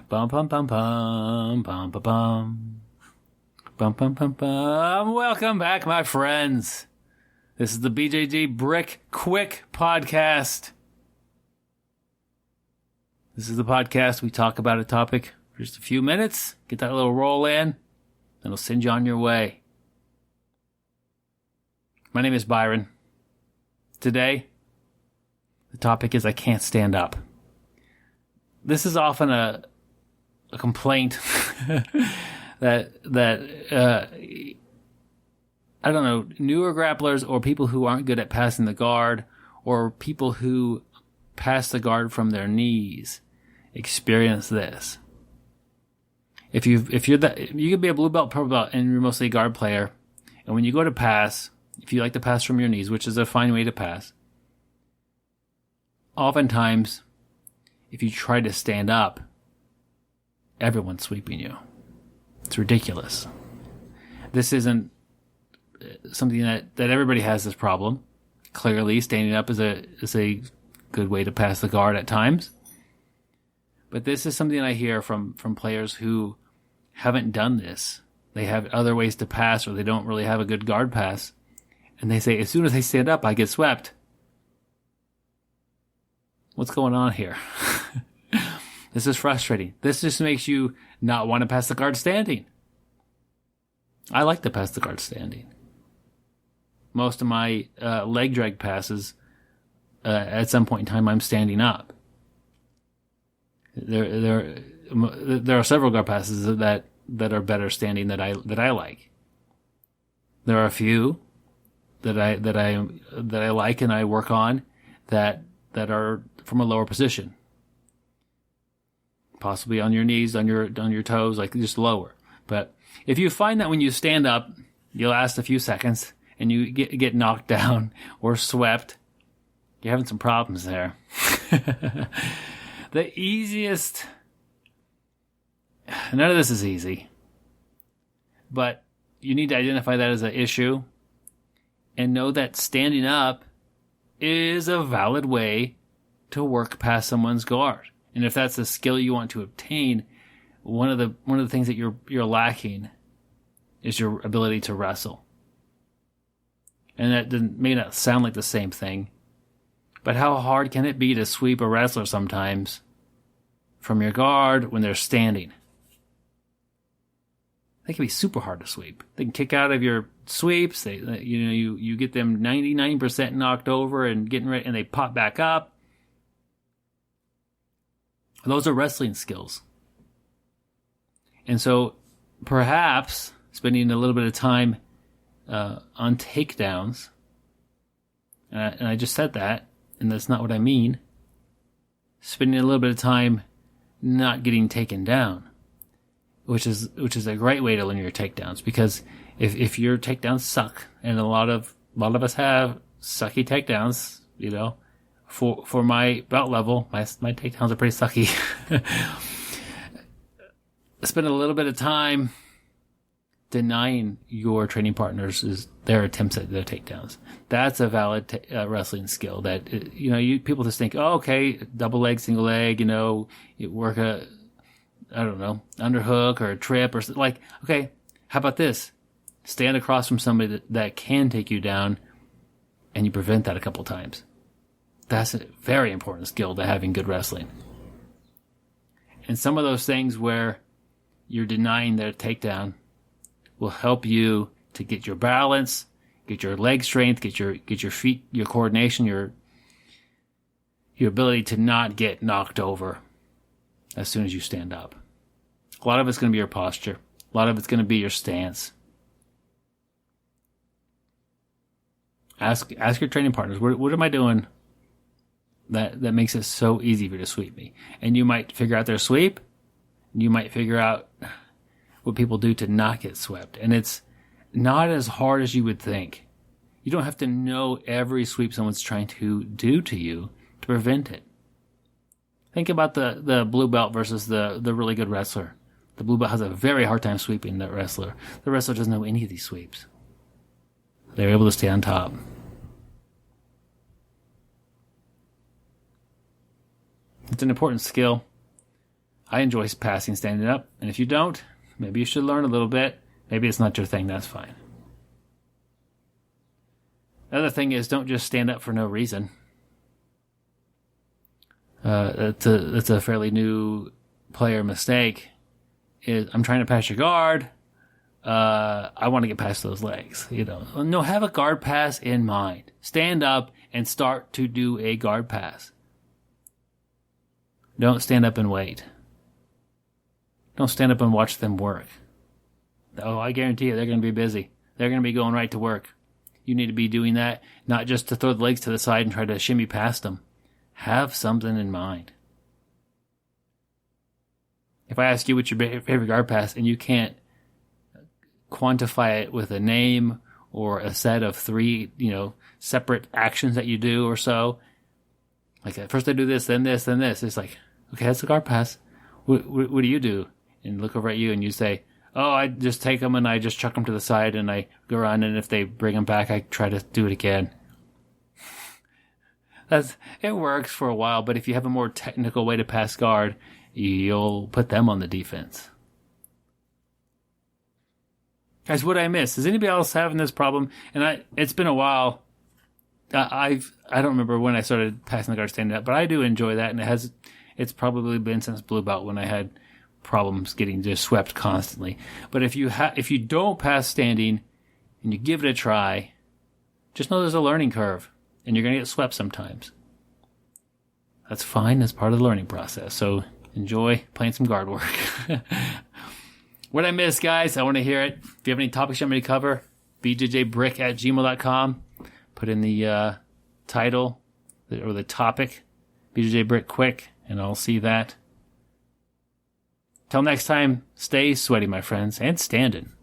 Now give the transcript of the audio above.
Bum bum bum bum bum bum bum. Bum bum bum bum. Welcome back, my friends. This is the Bjjbrick Quick Podcast. This is the podcast we talk about a topic for just a few minutes, get that little roll in, then it'll send you on your way. My name is Byron. Today, the topic is I can't stand up. This is often a complaint that I don't know, newer grapplers or people who aren't good at passing the guard or people who pass the guard from their knees experience this. If you're that, you could be a blue belt, purple belt, and you're mostly a guard player, and when you go to pass, if you like to pass from your knees, which is a fine way to pass, oftentimes, if you try to stand up, everyone's sweeping you. It's ridiculous. This isn't something that everybody has this problem. Clearly, standing up is a good way to pass the guard at times. But this is something I hear from players who haven't done this. They have other ways to pass, or they don't really have a good guard pass. And they say, as soon as I stand up, I get swept. What's going on here? This is frustrating. This just makes you not want to pass the guard standing. I like to pass the guard standing. Most of my leg drag passes, at some point in time, I'm standing up. There are several guard passes that are better standing that I like. There are a few that I like and I work on that are from a lower position. Possibly on your knees, on your toes, like just lower. But if you find that when you stand up, you last a few seconds and you get knocked down or swept, you're having some problems there. The easiest, none of this is easy, but you need to identify that as an issue and know that standing up is a valid way to work past someone's guard. And if that's a skill you want to obtain, one of the things that you're lacking is your ability to wrestle. And that may not sound like the same thing, but how hard can it be to sweep a wrestler sometimes from your guard when they're standing? They can be super hard to sweep. They can kick out of your sweeps. You get them 99% knocked over and getting ready, and they pop back up. Those are wrestling skills. And so perhaps spending a little bit of time on takedowns, and I just said that, and that's not what I mean. Spending a little bit of time not getting taken down, which is a great way to learn your takedowns, because if your takedowns suck, and a lot of us have sucky takedowns, you know, for my belt level, my takedowns are pretty sucky. Spend a little bit of time denying your training partners their attempts at their takedowns. That's a valid wrestling skill that, people just think, oh, okay, double leg, single leg, you work underhook or a trip or something. Like, okay, how about this? Stand across from somebody that can take you down and you prevent that a couple times. That's a very important skill to having good wrestling. And some of those things where you're denying their takedown will help you to get your balance, get your leg strength, get your feet, your coordination, your ability to not get knocked over as soon as you stand up. A lot of it's going to be your posture. A lot of it's going to be your stance. Ask your training partners, what am I doing that makes it so easy for you to sweep me? And you might figure out their sweep. You might figure out what people do to not get swept. And it's not as hard as you would think. You don't have to know every sweep someone's trying to do to you to prevent it. Think about the blue belt versus the really good wrestler. The blue belt has a very hard time sweeping that wrestler. The wrestler doesn't know any of these sweeps. They're able to stay on top. It's an important skill. I enjoy passing standing up. And if you don't, maybe you should learn a little bit. Maybe it's not your thing. That's fine. Another thing is, don't just stand up for no reason. That's a fairly new player mistake. I'm trying to pass your guard. I want to get past those legs. No, have a guard pass in mind. Stand up and start to do a guard pass. Don't stand up and wait. Don't stand up and watch them work. Oh, I guarantee you, they're going to be busy. They're going to be going right to work. You need to be doing that, not just to throw the legs to the side and try to shimmy past them. Have something in mind. If I ask you what's your favorite guard pass and you can't quantify it with a name or a set of 3, separate actions that you do or so, like at first I do this, then this, then this. It's like, okay, that's a guard pass. What do you do? And look over at you and you say, oh, I just take them and I just chuck them to the side and I go around, and if they bring them back, I try to do it again. It works for a while, but if you have a more technical way to pass guard, you'll put them on the defense. Guys, what I miss? Is anybody else having this problem? And it's been a while. I don't remember when I started passing the guard standing up, but I do enjoy that, and it's probably been since blue belt when I had problems getting just swept constantly. But if you don't pass standing and you give it a try, just know there's a learning curve, and you're going to get swept sometimes. That's fine. That's part of the learning process. So enjoy playing some guard work. What I missed, guys, I want to hear it. If you have any topics you want me to cover, bjbrick@gmail.com. Put in the title or the topic, Bjjbrick quick, and I'll see that. Till next time, stay sweaty, my friends, and standing.